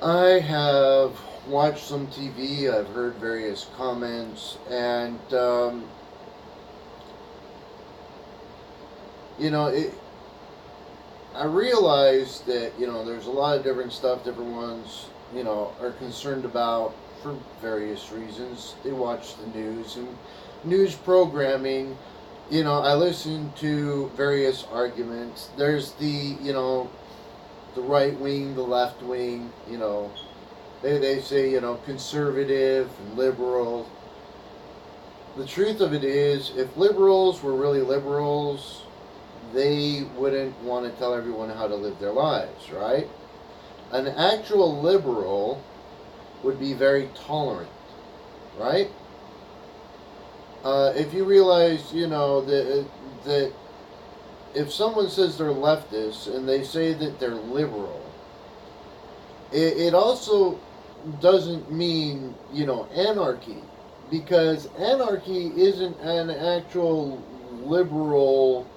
I have watched some TV, I've heard various comments, and, you know, it, I realize that, there's a lot of different stuff different ones, are concerned about for various reasons. They watch the news and news programming. I listen to various arguments. There's the right wing, the left wing, they say, conservative and liberal. The truth of it is, if liberals were really liberals, they wouldn't want to tell everyone how to live their lives, right? An actual liberal would be very tolerant, right? If you realize, that if someone says they're leftist and they say that they're liberal, it also doesn't mean, anarchy, because anarchy isn't an actual liberal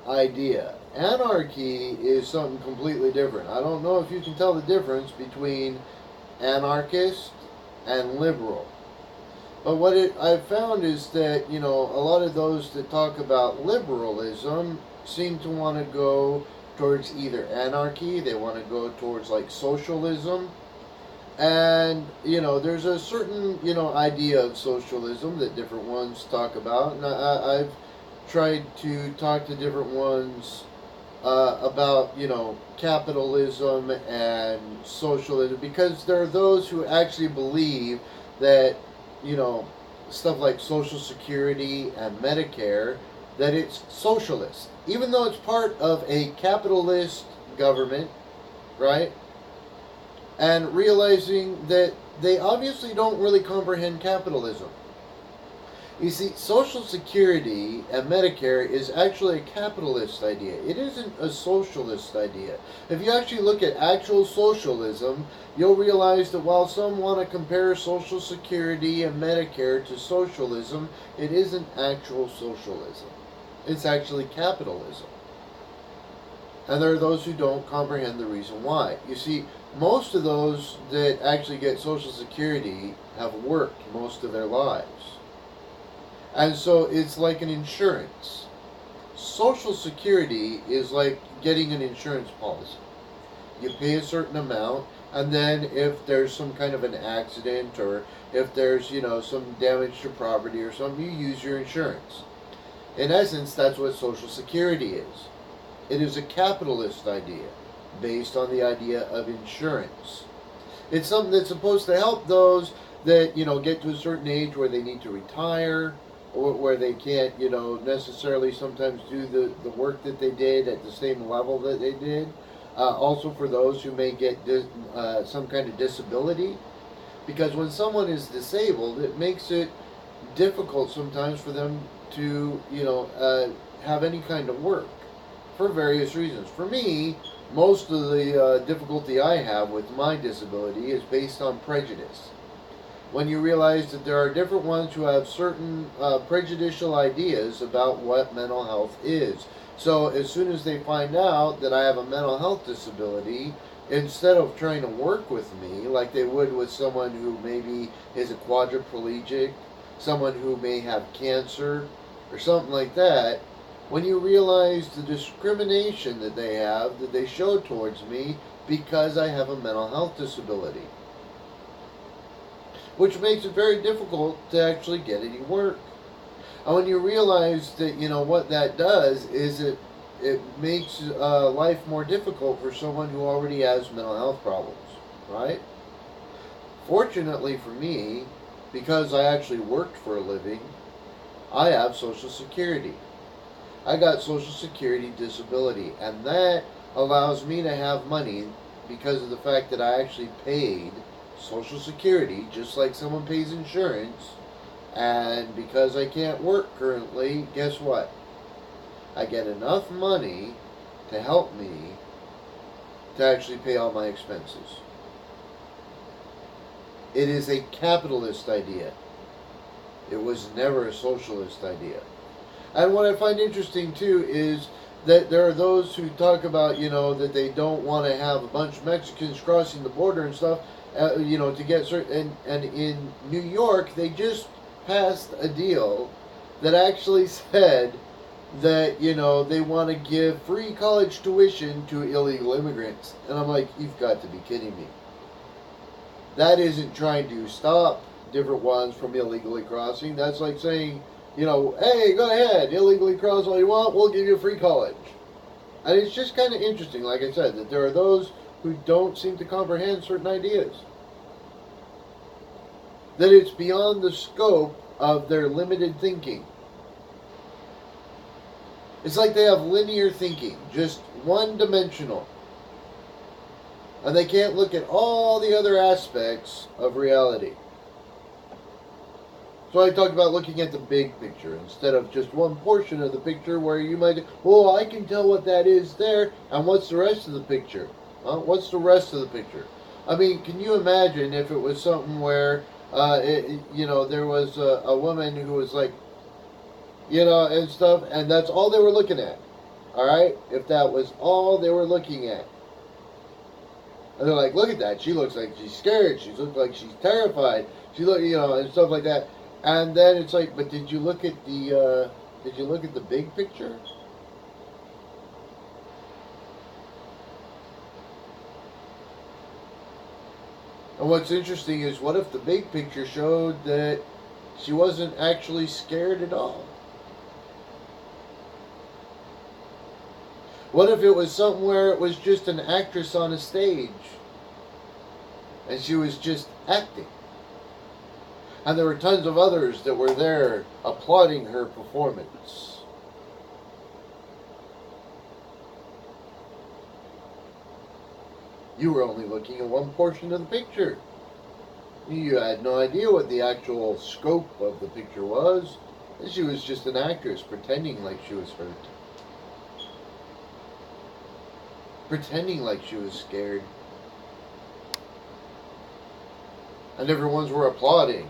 idea. Anarchy is something completely different. I don't know if you can tell the difference between anarchist and liberal. But I've found is that, a lot of those that talk about liberalism seem to want to go towards either anarchy, they want to go towards like socialism. And, there's a certain, idea of socialism that different ones talk about. And I've tried to talk to different ones about, capitalism and socialism, because there are those who actually believe that, you know, stuff like Social Security and Medicare, that it's socialist, even though it's part of a capitalist government, right? And realizing that they obviously don't really comprehend capitalism. You see, Social Security and Medicare is actually a capitalist idea. It isn't a socialist idea. If you actually look at actual socialism, you'll realize that while some want to compare Social Security and Medicare to socialism, it isn't actual socialism. It's actually capitalism. And there are those who don't comprehend the reason why. You see, most of those that actually get Social Security have worked most of their lives. And so it's like an insurance. Social Security is like getting an insurance policy. You pay a certain amount, and then if there's some kind of an accident, or if there's, some damage to property or something, you use your insurance. In essence, that's what Social Security is. It is a capitalist idea based on the idea of insurance. It's something that's supposed to help those that, get to a certain age where they need to retire, or where they can't, necessarily sometimes do the work that they did at the same level that they did. Also for those who may get some kind of disability, because when someone is disabled, it makes it difficult sometimes for them to, have any kind of work for various reasons. For me, most of the difficulty I have with my disability is based on prejudice. When you realize that there are different ones who have certain prejudicial ideas about what mental health is. So as soon as they find out that I have a mental health disability, instead of trying to work with me like they would with someone who maybe is a quadriplegic, someone who may have cancer, or something like that, when you realize the discrimination that they have, that they show towards me because I have a mental health disability, which makes it very difficult to actually get any work. And when you realize that, what that does is it makes life more difficult for someone who already has mental health problems, right? Fortunately for me, because I actually worked for a living, I have Social Security. I got Social Security disability, and that allows me to have money because of the fact that I actually paid Social Security just like someone pays insurance. And because I can't work currently, guess what? I get enough money to help me to actually pay all my expenses. It is a capitalist idea. It was never a socialist idea. And what I find interesting too is that there are those who talk about, that they don't want to have a bunch of Mexicans crossing the border and stuff, to get certain. And in New York, they just passed a deal that actually said that they want to give free college tuition to illegal immigrants, and I'm like, you've got to be kidding me. That isn't trying to stop different ones from illegally crossing. That's like saying, hey, go ahead, illegally cross all you want, we'll give you free college. And it's just kind of interesting, like I said, that there are those who don't seem to comprehend certain ideas. That it's beyond the scope of their limited thinking. It's like they have linear thinking, just one dimensional. And they can't look at all the other aspects of reality. So I talked about looking at the big picture instead of just one portion of the picture where you might, I can tell what that is there, and what's the rest of the picture? What's the rest of the picture? I mean, can you imagine if it was something where, there was a woman who was like, and stuff, and that's all they were looking at. All right? If that was all they were looking at. And they're like, look at that. She looks like she's scared. She looks like she's terrified. She look, and stuff like that. And then it's like, but did you look at the big picture? And what's interesting is, what if the big picture showed that she wasn't actually scared at all? What if it was something where it was just an actress on a stage and she was just acting? And there were tons of others that were there applauding her performance. You were only looking at one portion of the picture. You had no idea what the actual scope of the picture was. She was just an actress pretending like she was hurt. Pretending like she was scared. And everyone's were applauding.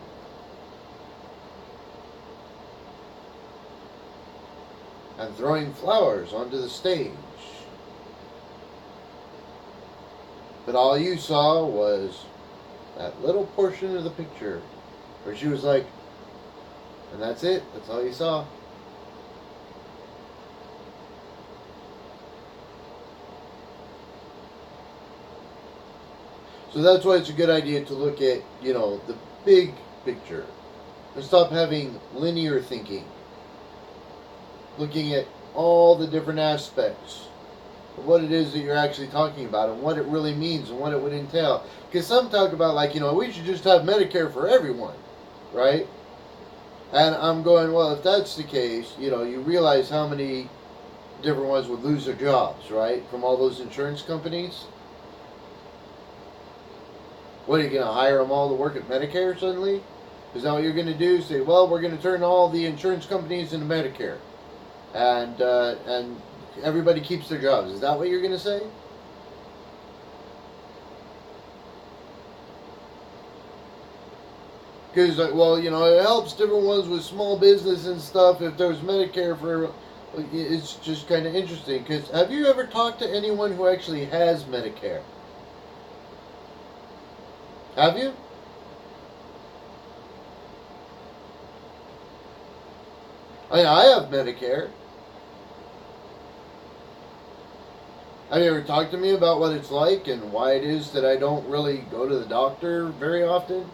And throwing flowers onto the stage. But all you saw was that little portion of the picture where she was like, and that's it. That's all you saw. So that's why it's a good idea to look at, the big picture. And stop having linear thinking. Looking at all the different aspects of what it is that you're actually talking about and what it really means and what it would entail. Because some talk about, like, we should just have Medicare for everyone, right? And I'm going, well, if that's the case, you realize how many different ones would lose their jobs, right? From all those insurance companies. What, are you going to hire them all to work at Medicare suddenly? Is that what you're going to do? Say, well, we're going to turn all the insurance companies into Medicare. And everybody keeps their jobs. Is that what you're going to say? Because, it helps different ones with small business and stuff if there's Medicare for... It's just kind of interesting. Because have you ever talked to anyone who actually has Medicare? Have you? I have Medicare. Have you ever talked to me about what it's like and why it is that I don't really go to the doctor very often?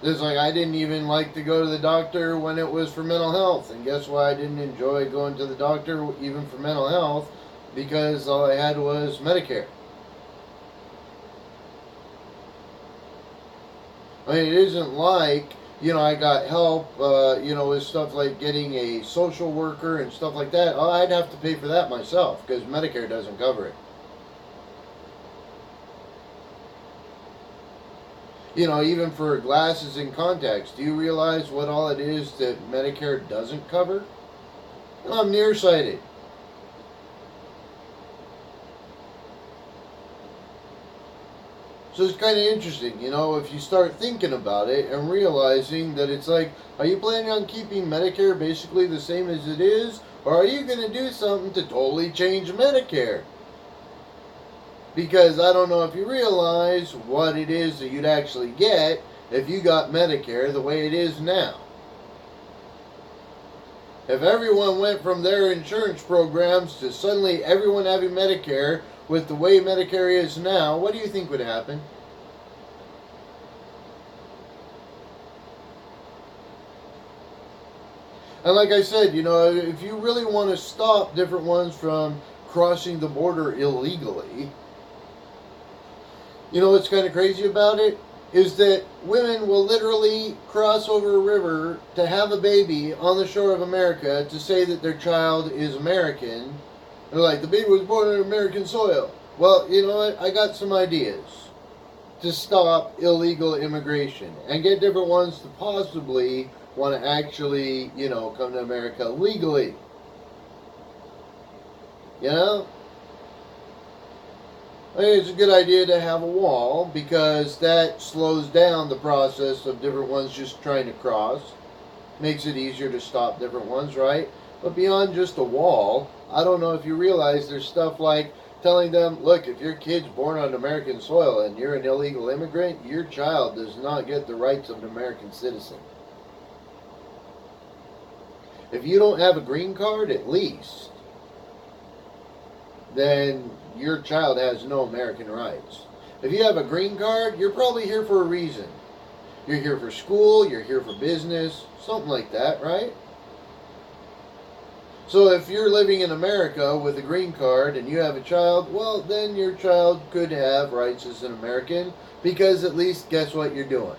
It's like I didn't even like to go to the doctor when it was for mental health. And guess why I didn't enjoy going to the doctor even for mental health? Because all I had was Medicare. I mean, it isn't like, I got help, with stuff like getting a social worker and stuff like that. Oh, I'd have to pay for that myself because Medicare doesn't cover it. Even for glasses and contacts, do you realize what all it is that Medicare doesn't cover? I'm nearsighted. So it's kind of interesting, if you start thinking about it and realizing that it's like, are you planning on keeping Medicare basically the same as it is? Or are you going to do something to totally change Medicare? Because I don't know if you realize what it is that you'd actually get if you got Medicare the way it is now. If everyone went from their insurance programs to suddenly everyone having Medicare with the way Medicare is now, what do you think would happen? And like I said, if you really want to stop different ones from crossing the border illegally, what's kind of crazy about it is that women will literally cross over a river to have a baby on the shore of America to say that their child is American. They're like, the baby was born on American soil. Well, you know what? I got some ideas to stop illegal immigration and get different ones to possibly want to actually, come to America legally. I think it's a good idea to have a wall because that slows down the process of different ones just trying to cross. Makes it easier to stop different ones, right? But beyond just a wall, I don't know if you realize there's stuff like telling them, look, if your kid's born on American soil and you're an illegal immigrant, your child does not get the rights of an American citizen. If you don't have a green card, at least, then your child has no American rights. If you have a green card, you're probably here for a reason. You're here for school, you're here for business, something like that, right? So if you're living in America with a green card and you have a child, well, then your child could have rights as an American because at least guess what you're doing?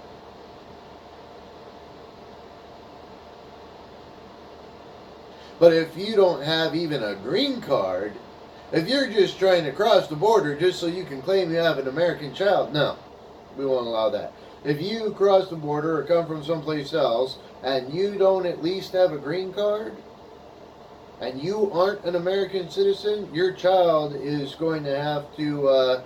But if you don't have even a green card, if you're just trying to cross the border just so you can claim you have an American child, no, we won't allow that. If you cross the border or come from someplace else and you don't at least have a green card and you aren't an American citizen, your child is going to have to,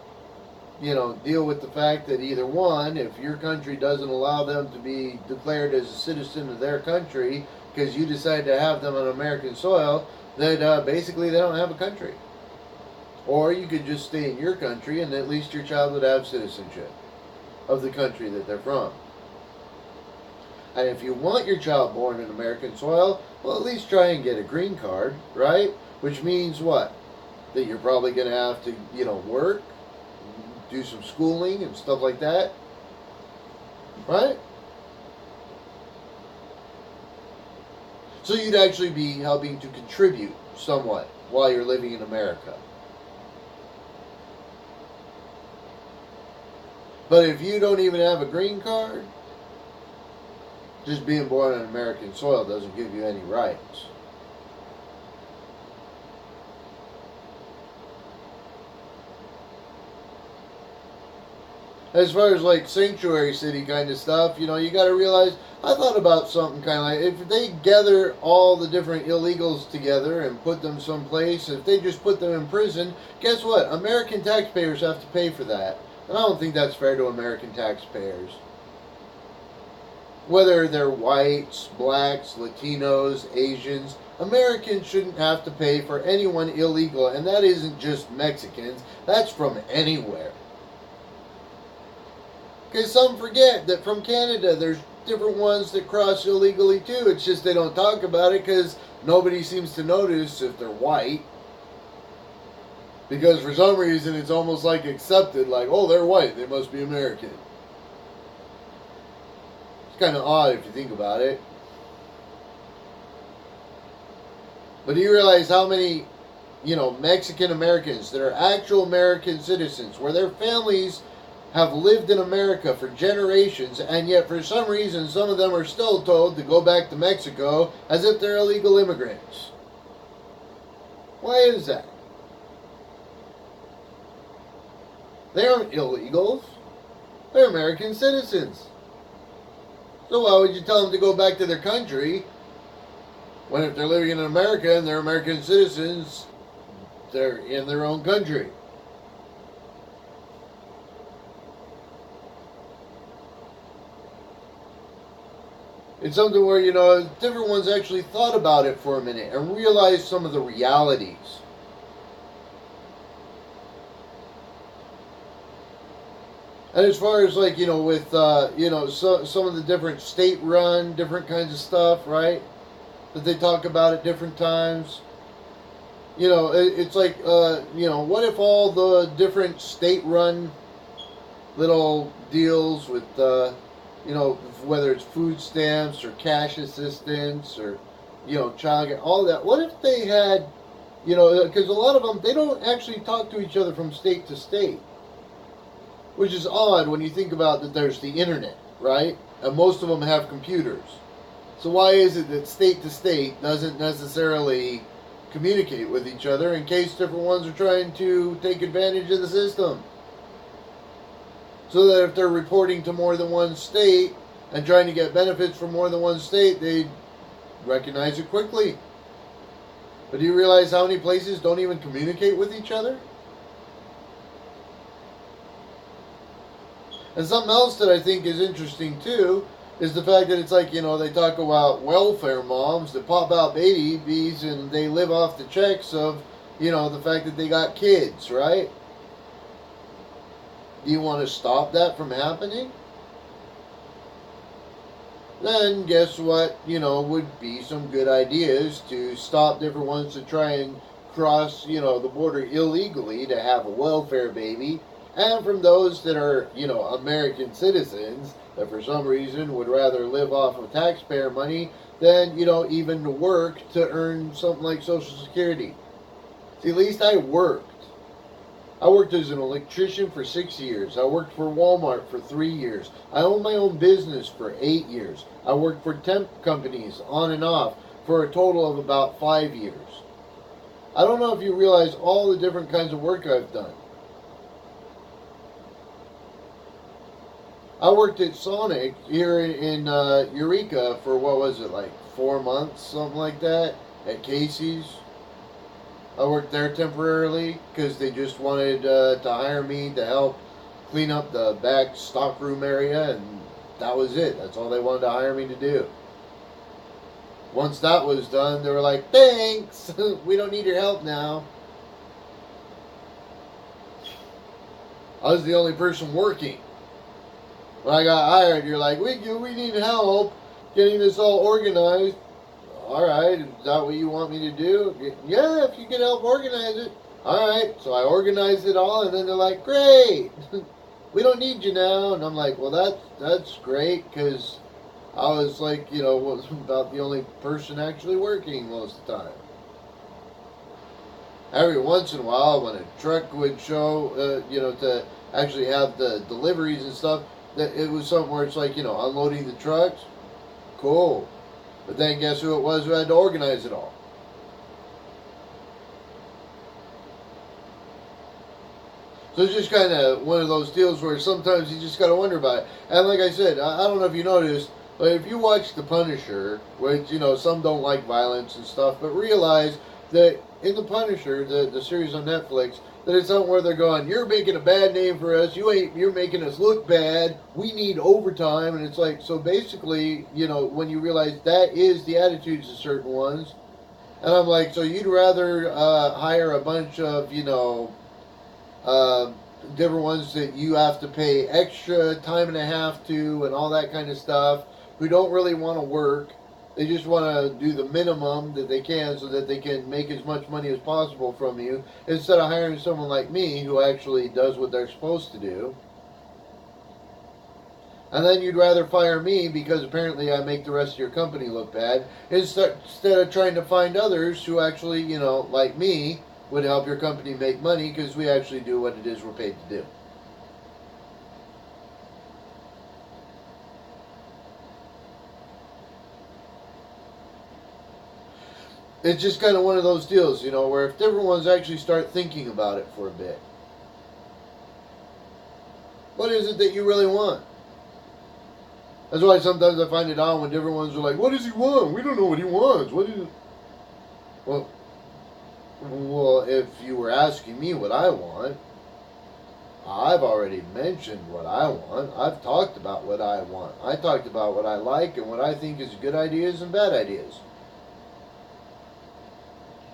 deal with the fact that either one, if your country doesn't allow them to be declared as a citizen of their country because you decide to have them on American soil, that basically they don't have a country. Or you could just stay in your country and at least your child would have citizenship of the country that they're from. And if you want your child born in American soil, well, at least try and get a green card, right? Which means what? That you're probably going to have to, work, do some schooling and stuff like that, right? So you'd actually be helping to contribute somewhat while you're living in America. But if you don't even have a green card, just being born on American soil doesn't give you any rights. As far as like sanctuary city kind of stuff, you got to realize, I thought about something kind of like, if they gather all the different illegals together and put them someplace, if they just put them in prison, guess what? American taxpayers have to pay for that. And I don't think that's fair to American taxpayers. Whether they're whites, blacks, Latinos, Asians, Americans shouldn't have to pay for anyone illegal. And that isn't just Mexicans. That's from anywhere. Because some forget that from Canada, there's different ones that cross illegally too. It's just they don't talk about it because nobody seems to notice if they're white. Because for some reason it's almost like accepted, like, oh, they're white, they must be American. It's kind of odd if you think about it. But do you realize how many, Mexican Americans that are actual American citizens, where their families have lived in America for generations, and yet for some reason some of them are still told to go back to Mexico as if they're illegal immigrants? Why is that? They aren't illegals. They're American citizens. So why would you tell them to go back to their country when if they're living in America and they're American citizens, they're in their own country? It's something where, different ones actually thought about it for a minute and realized some of the realities. And as far as like, with, some of the different state-run, different kinds of stuff, right? That they talk about at different times. It's like, what if all the different state-run little deals with, whether it's food stamps or cash assistance or, child care, all that. What if they had, because a lot of them, they don't actually talk to each other from state to state, which is odd when you think about that there's the internet, right? And most of them have computers. So why is it that state to state doesn't necessarily communicate with each other in case different ones are trying to take advantage of the system? So that if they're reporting to more than one state and trying to get benefits from more than one state, they recognize it quickly. But do you realize how many places don't even communicate with each other? And something else that I think is interesting too is the fact that it's like, they talk about welfare moms that pop out babies and they live off the checks of, the fact that they got kids, right? Do you want to stop that from happening? Then guess what, would be some good ideas to stop different ones that try and cross, the border illegally to have a welfare baby, and from those that are, American citizens that for some reason would rather live off of taxpayer money than, even work to earn something like Social Security. See, at least I worked. I worked as an electrician for 6 years. I worked for Walmart for 3 years. I owned my own business for 8 years. I worked for temp companies on and off for a total of about 5 years. I don't know if you realize all the different kinds of work I've done. I worked at Sonic here in Eureka for, what was it, like 4 months, something like that, at Casey's. I worked there temporarily because they just wanted to hire me to help clean up the back stockroom area, and that was it. That's all they wanted to hire me to do. Once that was done, they were like, thanks, we don't need your help now. I was the only person working. When I got hired, you're like, we need help getting this all organized. Alright, is that what you want me to do? Yeah, if you can help organize it. Alright, so I organized it all, and then they're like, great, we don't need you now. And I'm like, well, that's great, because I was like, was about the only person actually working most of the time. Every once in a while, when a truck would show, to actually have the deliveries and stuff, that it was something where it's like, unloading the trucks. Cool. But then guess who it was who had to organize it all? So it's just kind of one of those deals where sometimes you just got to wonder about it. And like I said, I don't know if you noticed, but if you watch The Punisher, which, some don't like violence and stuff, but realize that in The Punisher, the series on Netflix, that it's something where they're going, you're making a bad name for us, you're making us look bad, we need overtime, and it's like, so basically, when you realize that is the attitudes of certain ones, and I'm like, so you'd rather hire a bunch of, different ones that you have to pay extra time and a half to, and all that kind of stuff, who don't really want to work. They just want to do the minimum that they can so that they can make as much money as possible from you, instead of hiring someone like me who actually does what they're supposed to do. And then you'd rather fire me because apparently I make the rest of your company look bad, instead of trying to find others who actually, like me, would help your company make money because we actually do what it is we're paid to do. It's just kind of one of those deals, where if different ones actually start thinking about it for a bit. What is it that you really want? That's why sometimes I find it odd when different ones are like, what does he want? We don't know what he wants. What is it? Well, if you were asking me what I want, I've already mentioned what I want. I've talked about what I want. I talked about what I like and what I think is good ideas and bad ideas.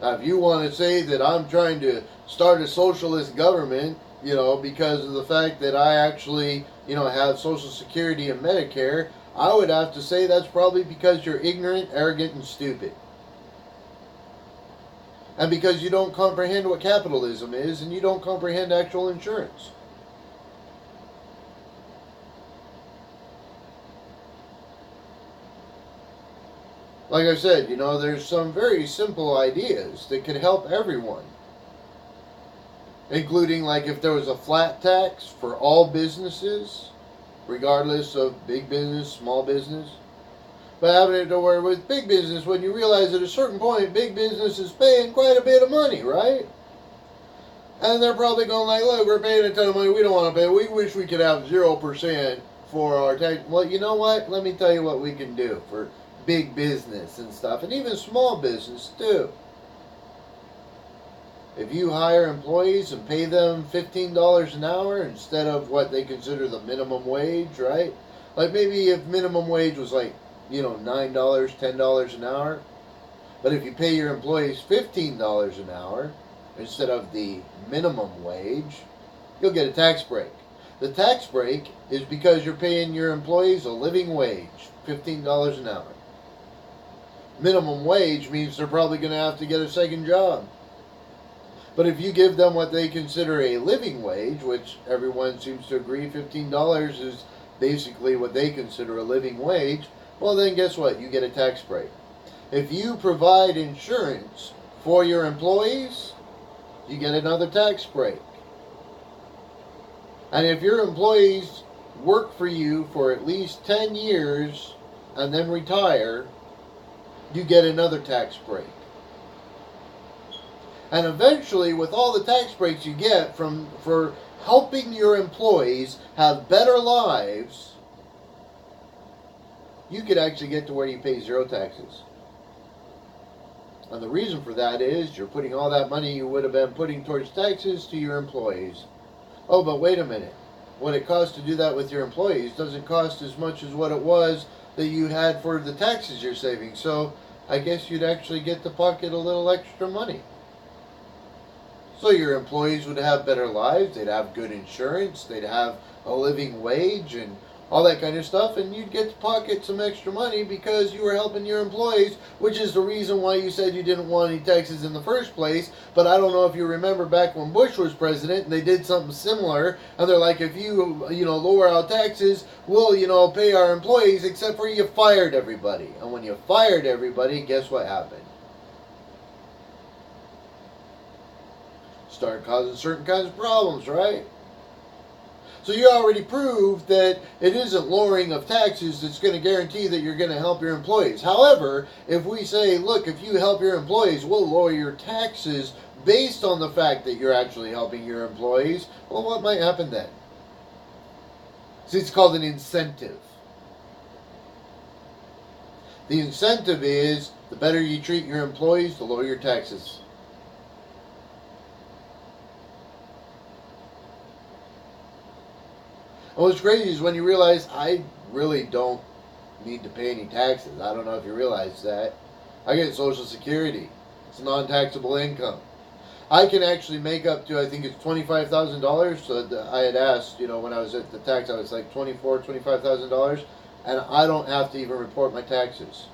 Now, if you want to say that I'm trying to start a socialist government, because of the fact that I actually, have Social Security and Medicare, I would have to say that's probably because you're ignorant, arrogant, and stupid. And because you don't comprehend what capitalism is and you don't comprehend actual insurance. Like I said, there's some very simple ideas that could help everyone. Including, like, if there was a flat tax for all businesses, regardless of big business, small business. But having it to where with big business, when you realize at a certain point, big business is paying quite a bit of money, right? And they're probably going like, look, we're paying a ton of money, we don't want to pay, we wish we could have 0% for our tax. Well, you know what? Let me tell you what we can do for big business and stuff, and even small business too. If you hire employees and pay them $15 an hour instead of what they consider the minimum wage, right? Like maybe if minimum wage was like, $9, $10 an hour. But if you pay your employees $15 an hour instead of the minimum wage, you'll get a tax break. The tax break is because you're paying your employees a living wage, $15 an hour. Minimum wage means they're probably going to have to get a second job. But if you give them what they consider a living wage, which everyone seems to agree $15 is basically what they consider a living wage, well then guess what? You get a tax break. If you provide insurance for your employees, you get another tax break. And if your employees work for you for at least 10 years and then retire, you get another tax break. And eventually, with all the tax breaks you get for helping your employees have better lives, you could actually get to where you pay zero taxes. And the reason for that is you're putting all that money you would have been putting towards taxes to your employees. Oh, but wait a minute. What it costs to do that with your employees doesn't cost as much as what it was that you had for the taxes you're saving. So I guess you'd actually get to pocket a little extra money. So your employees would have better lives, they'd have good insurance, they'd have a living wage and all that kind of stuff, and you'd get to pocket some extra money because you were helping your employees, which is the reason why you said you didn't want any taxes in the first place. But I don't know if you remember back when Bush was president and they did something similar, and they're like, if you lower our taxes, we'll pay our employees, except for you fired everybody. And when you fired everybody, guess what happened? Start causing certain kinds of problems, right? So you already proved that it isn't lowering of taxes that's going to guarantee that you're going to help your employees. However, if we say, look, if you help your employees, we'll lower your taxes based on the fact that you're actually helping your employees, well, what might happen then? See, it's called an incentive. The incentive is the better you treat your employees, the lower your taxes. And what's crazy is when you realize I really don't need to pay any taxes. I don't know if you realize that. I get Social Security. It's non-taxable income. I can actually make up to, I think it's $25,000. So I had asked, when I was at the tax, I was like $25,000, and I don't have to even report my taxes.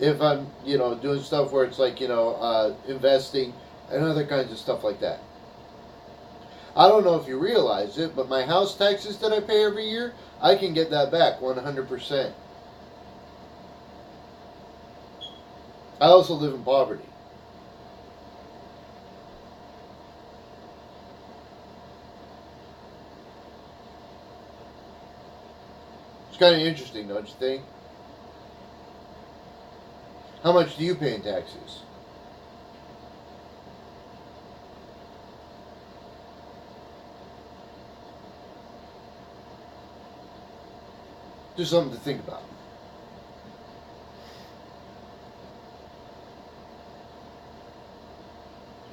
If I'm, doing stuff where it's like, investing and other kinds of stuff like that. I don't know if you realize it, but my house taxes that I pay every year, I can get that back 100%. I also live in poverty. It's kind of interesting, don't you think? How much do you pay in taxes? Just something to think about.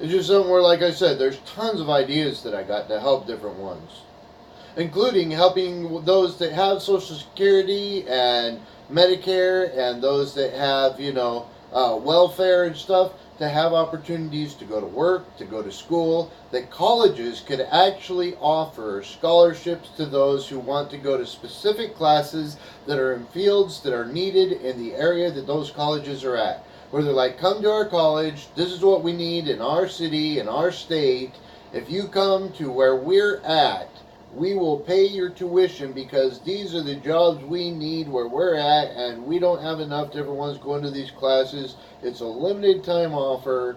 It's just something where, like I said, there's tons of ideas that I got to help different ones, including helping those that have Social Security and Medicare and those that have, welfare and stuff, to have opportunities to go to work, to go to school, that colleges could actually offer scholarships to those who want to go to specific classes that are in fields that are needed in the area that those colleges are at. Where they're like, come to our college, this is what we need in our city, in our state. If you come to where we're at, we will pay your tuition because these are the jobs we need where we're at, and we don't have enough different ones going to these classes. It's a limited time offer,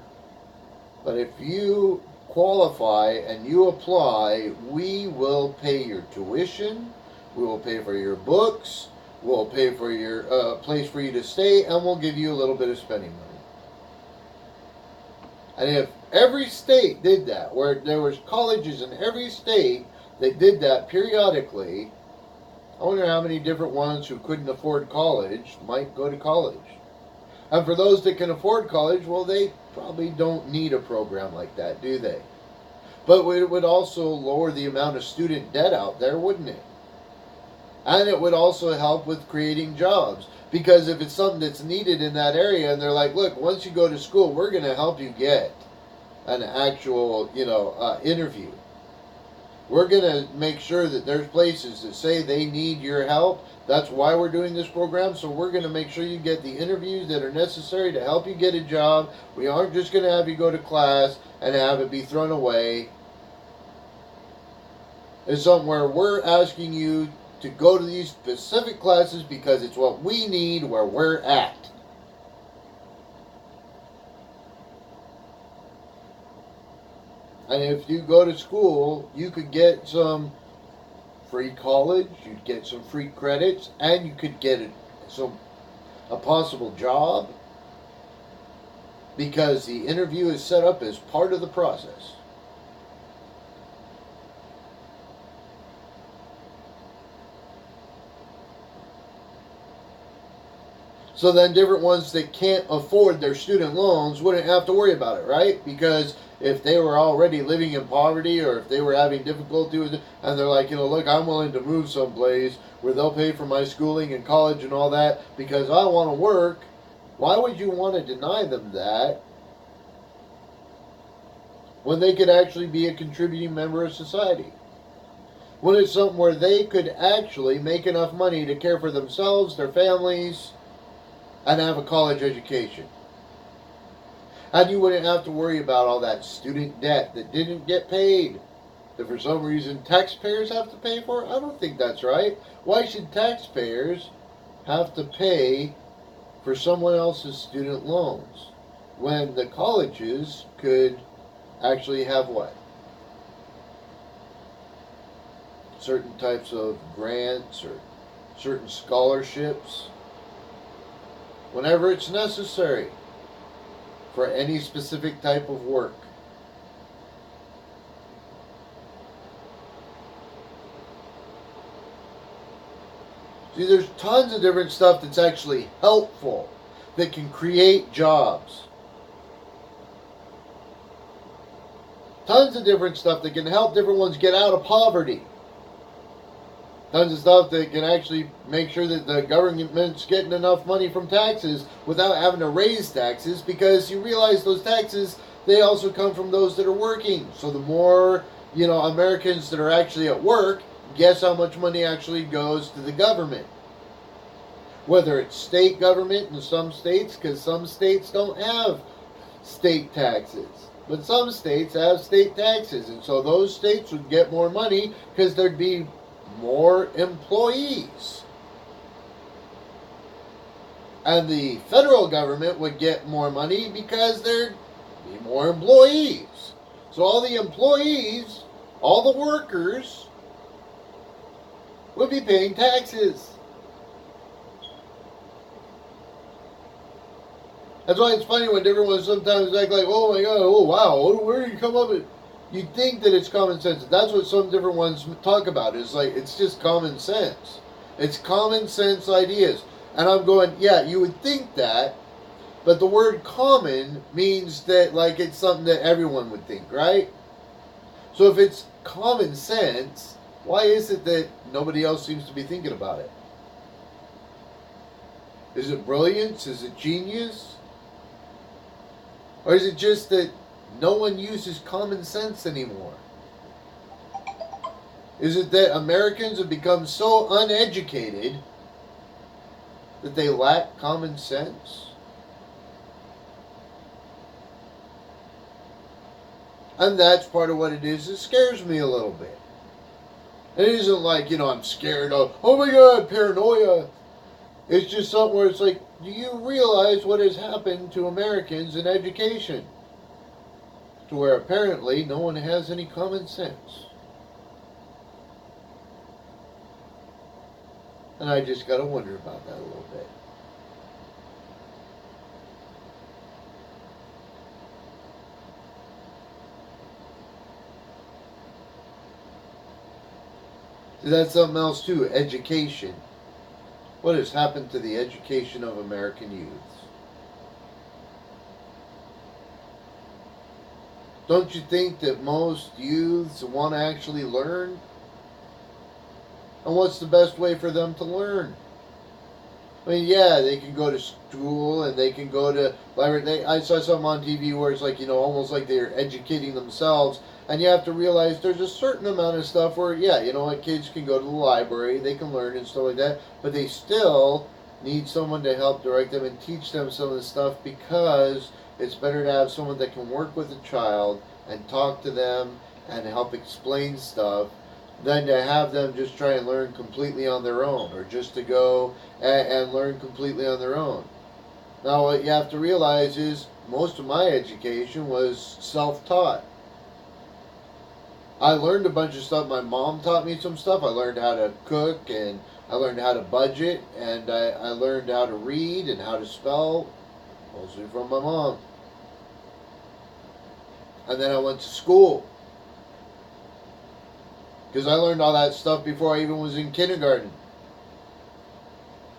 but if you qualify and you apply, we will pay your tuition, we will pay for your books, we'll pay for your place for you to stay, and we'll give you a little bit of spending money. And if every state did that, where there was colleges in every state that did that periodically, I wonder how many different ones who couldn't afford college might go to college. And for those that can afford college, well, they probably don't need a program like that, do they? But it would also lower the amount of student debt out there, wouldn't it? And it would also help with creating jobs. Because if it's something that's needed in that area, and they're like, look, once you go to school, we're going to help you get an actual, interview. We're going to make sure that there's places that say they need your help. That's why we're doing this program. So we're going to make sure you get the interviews that are necessary to help you get a job. We aren't just going to have you go to class and have it be thrown away. It's something where we're asking you to go to these specific classes because it's what we need where we're at. And if you go to school, you could get some free college, you'd get some free credits, and you could get a possible job because the interview is set up as part of the process. So then different ones that can't afford their student loans wouldn't have to worry about it, right? Because if they were already living in poverty or if they were having difficulty with it, and they're like, look, I'm willing to move someplace where they'll pay for my schooling and college and all that because I want to work, why would you want to deny them that when they could actually be a contributing member of society? When it's something where they could actually make enough money to care for themselves, their families, and have a college education. And you wouldn't have to worry about all that student debt that didn't get paid, that for some reason taxpayers have to pay for. I don't think that's right. Why should taxpayers have to pay for someone else's student loans when the colleges could actually have what? Certain types of grants or certain scholarships whenever it's necessary for any specific type of work. See, there's tons of different stuff that's actually helpful that can create jobs. Tons of different stuff that can help different ones get out of poverty. Tons of stuff that can actually make sure that the government's getting enough money from taxes without having to raise taxes, because you realize those taxes, they also come from those that are working. So the more, Americans that are actually at work, guess how much money actually goes to the government. Whether it's state government in some states, because some states don't have state taxes. But some states have state taxes, and so those states would get more money because there'd be more employees. And the federal government would get more money because there'd be more employees. So all the employees, all the workers, would be paying taxes. That's why it's funny when different ones sometimes act like, oh my god, oh wow, where did you come up with? You think that it's common sense. That's what some different ones talk about. It's like, it's just common sense. It's common sense ideas. And I'm going, yeah, you would think that, But the word common means that, like, it's something that everyone would think, right? So if it's common sense, why is it that nobody else seems to be thinking about it? Is it brilliance? Is it genius? Or is it just that no one uses common sense anymore? Is it that Americans have become so uneducated that they lack common sense? And that's part of what it is. It scares me a little bit. It isn't like, I'm scared of, oh my God, paranoia. It's just something where it's like, do you realize what has happened to Americans in education? To where apparently no one has any common sense. And I just gotta wonder about that a little bit. See, that's something else too, education. What has happened to the education of American youths? Don't you think that most youths want to actually learn? And what's the best way for them to learn? I mean, yeah, they can go to school and they can go to library. I saw something on TV where it's like, almost like they're educating themselves. And you have to realize there's a certain amount of stuff where, yeah, kids can go to the library, they can learn and stuff like that, but they still need someone to help direct them and teach them some of the stuff, because it's better to have someone that can work with a child and talk to them and help explain stuff than to have them just try and learn completely on their own, or just to go and learn completely on their own. Now, what you have to realize is most of my education was self-taught. I learned a bunch of stuff. My mom taught me some stuff. I learned how to cook, and I learned how to budget, and I learned how to read and how to spell, mostly from my mom. And then I went to school, because I learned all that stuff before I even was in kindergarten.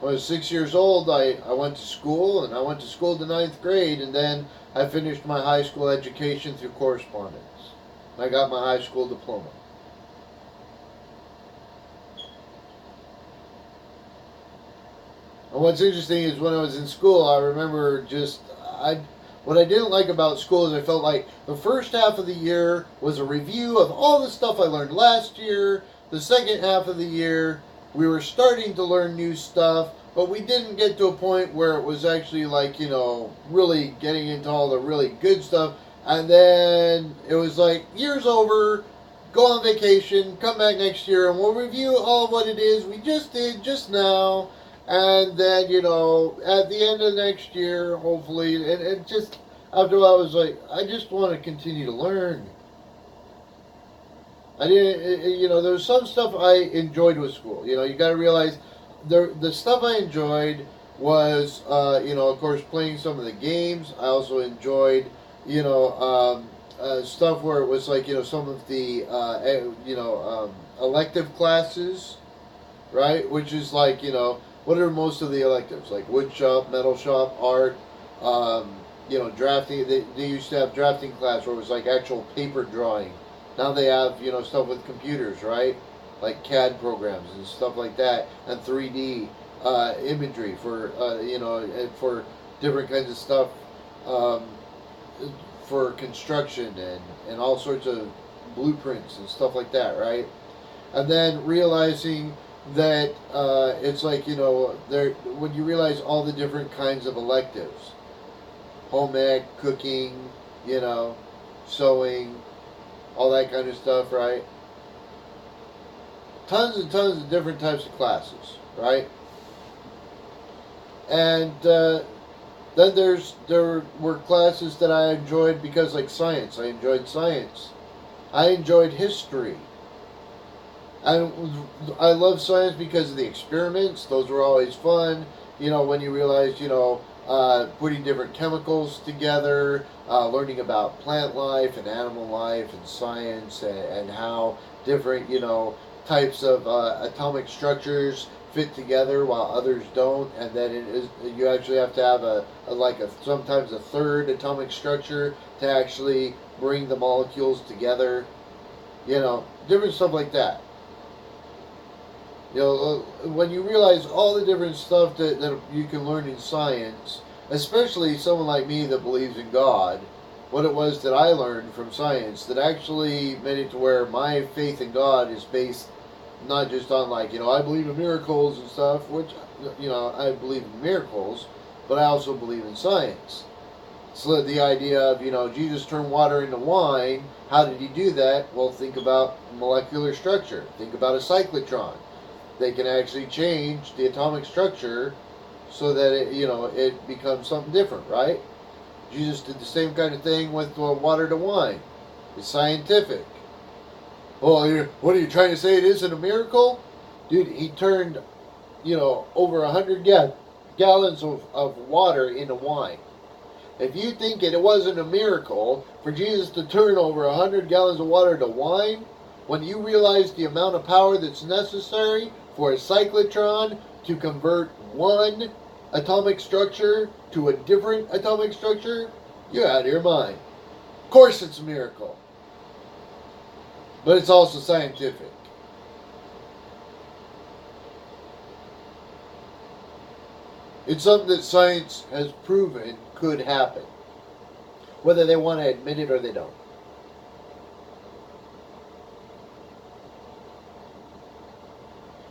When I was 6 years old, I went to school, and I went to school to ninth grade, and then I finished my high school education through correspondence. I got my high school diploma. And what's interesting is when I was in school, I remember what I didn't like about school is I felt like the first half of the year was a review of all the stuff I learned last year. The second half of the year, we were starting to learn new stuff, but we didn't get to a point where it was actually like, really getting into all the really good stuff. And then it was like, year's over, go on vacation, come back next year, and we'll review all what it is we just did just now. And then, at the end of next year, hopefully, and just after a while, I was like, I just want to continue to learn. I didn't, there was some stuff I enjoyed with school. You got to realize the stuff I enjoyed was, of course, playing some of the games. I also enjoyed stuff where it was like, some of the, elective classes, right? Which is like, what are most of the electives? Like wood shop, metal shop, art, drafting. They used to have drafting class where it was like actual paper drawing. Now they have, stuff with computers, right? Like CAD programs and stuff like that, and 3D imagery for, for different kinds of stuff. For construction and all sorts of blueprints and stuff like that, right? And then realizing that it's like, when you realize all the different kinds of electives, home ec, cooking, sewing, all that kind of stuff, right? Tons and tons of different types of classes, right? And then there were classes that I enjoyed because, like science, I enjoyed science. I enjoyed history. I love science because of the experiments. Those were always fun. When you realize, putting different chemicals together, learning about plant life and animal life and science, and how different, types of atomic structures fit together while others don't, and then you actually have to have sometimes a third atomic structure to actually bring the molecules together. Different stuff like that. When you realize all the different stuff that you can learn in science, especially someone like me that believes in God, what it was that I learned from science that actually made it to where my faith in God is based not just on I believe in miracles and stuff, which, I believe in miracles, but I also believe in science. So the idea of, Jesus turned water into wine, how did he do that? Well, think about molecular structure. Think about a cyclotron. They can actually change the atomic structure so that it becomes something different, right? Jesus did the same kind of thing with water to wine. It's scientific. Well, what are you trying to say? It isn't a miracle? Dude, he turned, over 100 gallons of water into wine. If you think it wasn't a miracle for Jesus to turn over 100 gallons of water to wine, when you realize the amount of power that's necessary for a cyclotron to convert one atomic structure to a different atomic structure, you're out of your mind. Of course it's a miracle. But it's also scientific. It's something that science has proven could happen. Whether they want to admit it or they don't.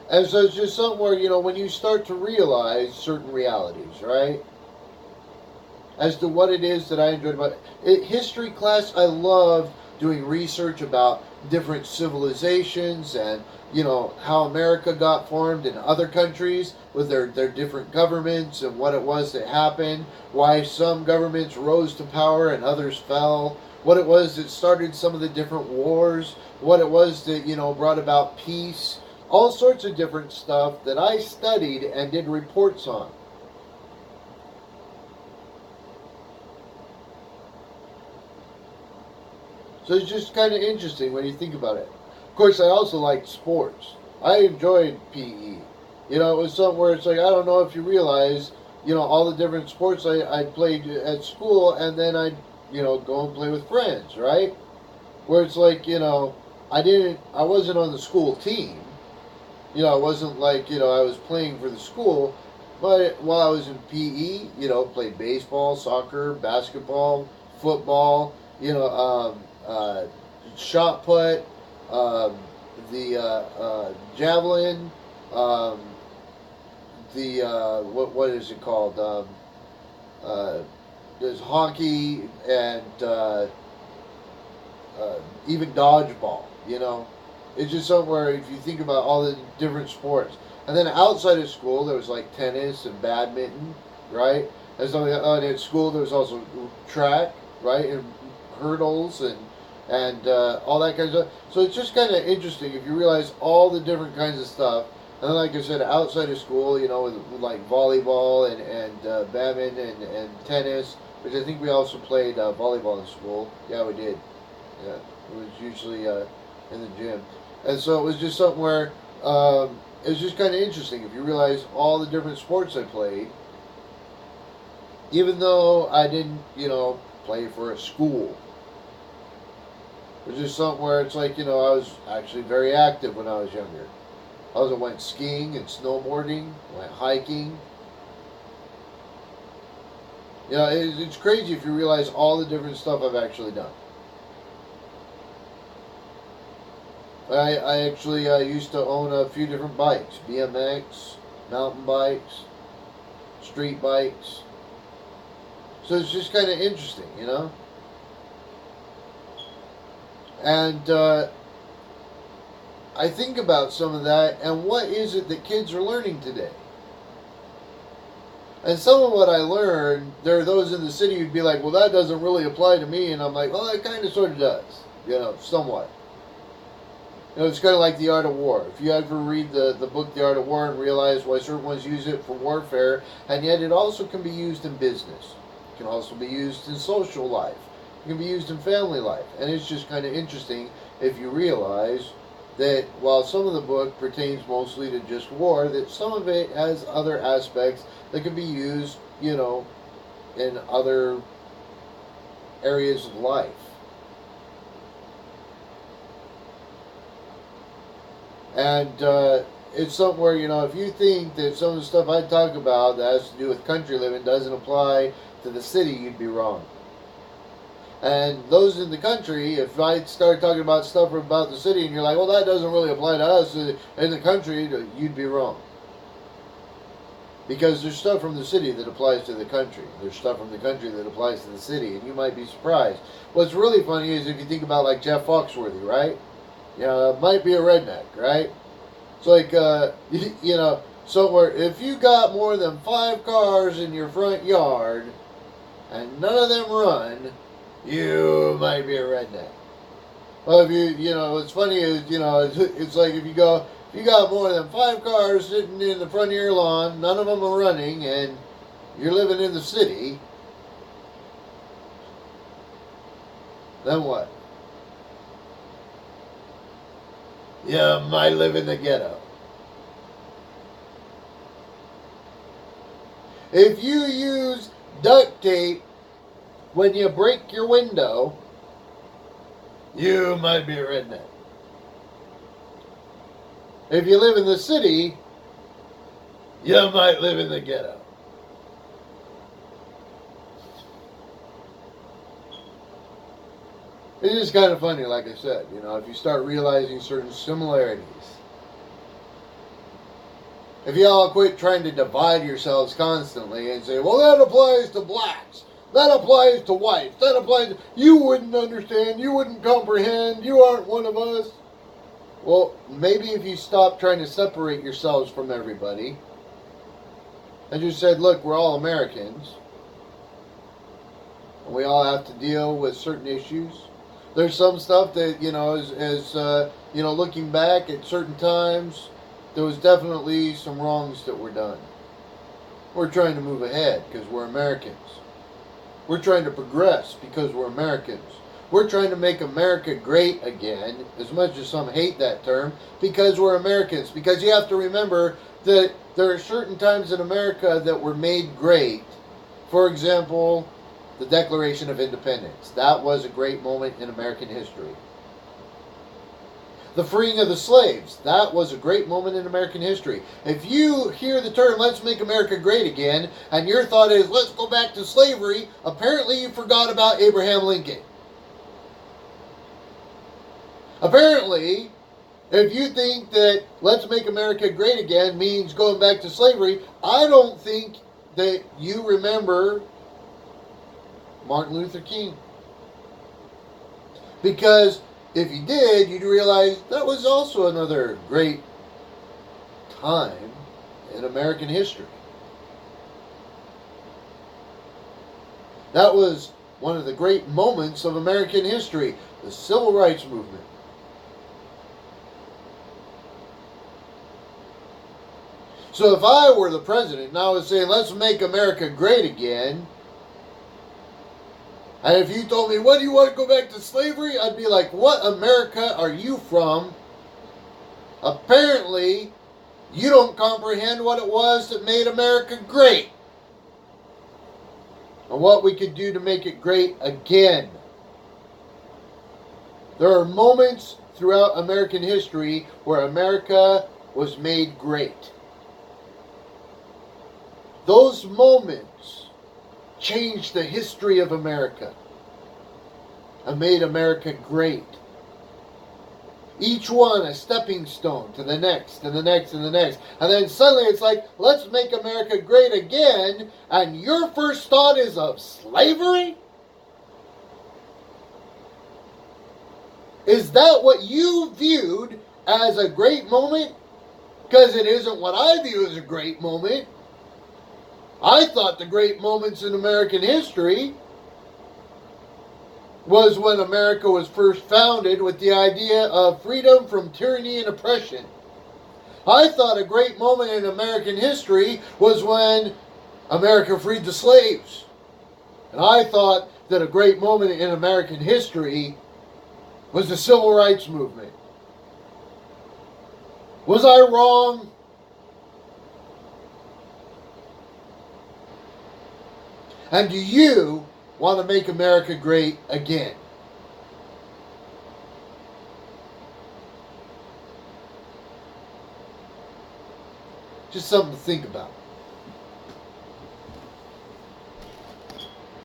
And so it's just something where, when you start to realize certain realities, right? As to what it is that I enjoyed about it. History class, I loved doing research about different civilizations and, how America got formed in other countries with their different governments and what it was that happened, why some governments rose to power and others fell, what it was that started some of the different wars, what it was that, brought about peace, all sorts of different stuff that I studied and did reports on. So it's just kind of interesting when you think about it. Of course, I also liked sports. I enjoyed PE. It was something where it's I don't know if you realize, all the different sports I played at school, and then I'd, go and play with friends, right? Where it's I wasn't on the school team. It wasn't I was playing for the school, but while I was in PE, played baseball, soccer, basketball, football, shot put, the javelin, what is it called? There's hockey and even dodgeball. It's just somewhere if you think about all the different sports. And then outside of school, there was tennis and badminton, right? And at school, there was also track, right, and hurdles and all that kind of stuff. So it's just kind of interesting if you realize all the different kinds of stuff. And then, like I said, outside of school, with volleyball and badminton and tennis, which I think we also played volleyball in school. Yeah, we did. Yeah, it was usually in the gym. And so it was just something where it was just kind of interesting if you realize all the different sports I played, even though I didn't, play for a school. It was just something where it's I was actually very active when I was younger. I went skiing and snowboarding, went hiking. It's crazy if you realize all the different stuff I've actually done. I actually used to own a few different bikes, BMX, mountain bikes, street bikes. So it's just kind of interesting, And I think about some of that, and what is it that kids are learning today? And some of what I learned, there are those in the city who'd be like, well, that doesn't really apply to me. And I'm like, well, it kind of sort of does, somewhat. It's kind of like The Art of War. If you ever read the book The Art of War and realize why certain ones use it for warfare, and yet it also can be used in business. It can also be used in social life. It can be used in family life. And it's just kind of interesting if you realize that while some of the book pertains mostly to just war, that some of it has other aspects that can be used, in other areas of life. And it's something where, if you think that some of the stuff I talk about that has to do with country living doesn't apply to the city, you'd be wrong. And those in the country, if I start talking about stuff about the city and you're like, well, that doesn't really apply to us in the country, you'd be wrong. Because there's stuff from the city that applies to the country. There's stuff from the country that applies to the city, and you might be surprised. What's really funny is if you think about like Jeff Foxworthy, right? Might be a redneck, right? It's like, somewhere, if you got more than 5 cars in your front yard and none of them run, you might be a redneck. Well, if what's funny is, it's like if you got more than 5 cars sitting in the front of your lawn, none of them are running, and you're living in the city, then what? You might live in the ghetto. If you use duct tape when you break your window, you might be a redneck. If you live in the city, you might live in the ghetto. It's just kind of funny, like I said, if you start realizing certain similarities. If you all quit trying to divide yourselves constantly and say, well, that applies to blacks, that applies to whites, that applies to... You wouldn't understand, you wouldn't comprehend, you aren't one of us. Well, maybe if you stop trying to separate yourselves from everybody and just said, look, we're all Americans, and we all have to deal with certain issues. There's some stuff that, looking back at certain times, there was definitely some wrongs that were done. We're trying to move ahead because we're Americans. We're trying to progress because we're Americans. We're trying to make America great again, as much as some hate that term, because we're Americans. Because you have to remember that there are certain times in America that were made great. For example, the Declaration of Independence. That was a great moment in American history. The freeing of the slaves. That was a great moment in American history. If you hear the term, let's make America great again, and your thought is, let's go back to slavery, apparently you forgot about Abraham Lincoln. Apparently, if you think that let's make America great again means going back to slavery, I don't think that you remember Martin Luther King. Because if you did, you'd realize that was also another great time in American history. That was one of the great moments of American history, the Civil Rights Movement. So if I were the president and I was saying, let's make America great again, and if you told me, what, do you want to go back to slavery? I'd be like, what America are you from? Apparently, you don't comprehend what it was that made America great. And what we could do to make it great again. There are moments throughout American history where America was made great. Those moments changed the history of America and made America great. Each one a stepping stone to the next and the next and the next. And then suddenly it's like, let's make America great again, and your first thought is of slavery? Is that what you viewed as a great moment? Because it isn't what I view as a great moment. I thought the great moments in American history was when America was first founded with the idea of freedom from tyranny and oppression. I thought a great moment in American history was when America freed the slaves. And I thought that a great moment in American history was the Civil Rights Movement. Was I wrong? And do you want to make America great again? Just something to think about.